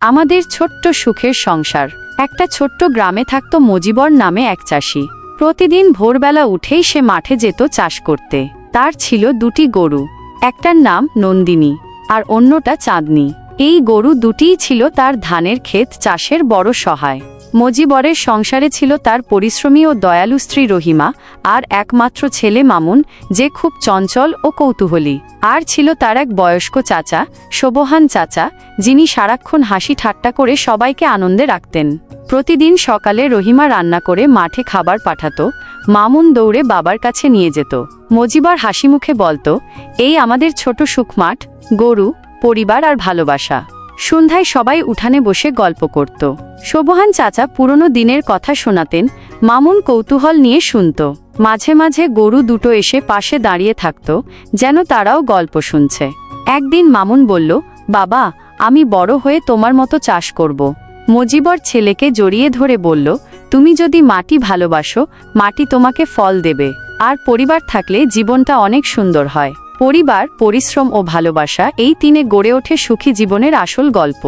আমাদের ছোট্ট সুখের সংসার। একটা ছোট্ট গ্রামে থাকত মজিবর নামে এক চাষি। প্রতিদিন ভোরবেলা উঠেই সে মাঠে যেত চাষ করতে। তার ছিল দুটি গরু, একটার নাম নন্দিনী আর অন্যটা চাঁদনি। এই গরু দুটিই ছিল তার ধানের ক্ষেত চাষের বড় সহায়। মজিবরের সংসারে ছিল তার পরিশ্রমী ও দয়ালু স্ত্রী রহিমা আর একমাত্র ছেলে মামুন, যে খুব চঞ্চল ও কৌতূহলী। আর ছিল তার এক বয়স্ক চাচা, সোবহান চাচা, যিনি সারাক্ষণ হাসি ঠাট্টা করে সবাইকে আনন্দে রাখতেন। প্রতিদিন সকালে রহিমা রান্না করে মাঠে খাবার পাঠাতো, মামুন দৌড়ে বাবার কাছে নিয়ে যেত। মজিবর হাসিমুখে বলতো, এই আমাদের ছোট সুখমাঠ, গরু, পরিবার আর ভালোবাসা। সন্ধ্যায় সবাই উঠানে বসে গল্প করত। সোবহান চাচা পুরনো দিনের কথা শোনাতেন, মামুন কৌতূহল নিয়ে শুনত। মাঝে মাঝে গরু দুটো এসে পাশে দাঁড়িয়ে থাকত, যেন তারাও গল্প শুনছে। একদিন মামুন বলল, বাবা, আমি বড় হয়ে তোমার মতো চাষ করব। মজিবর ছেলেকে জড়িয়ে ধরে বলল, তুমি যদি মাটি ভালোবাসো, মাটি তোমাকে ফল দেবে। আর পরিবার থাকলে জীবনটা অনেক সুন্দর হয়। পরিবার, পরিশ্রম ও ভালোবাসা, এই তিনে গড়ে ওঠে সুখী জীবনের আসল গল্প।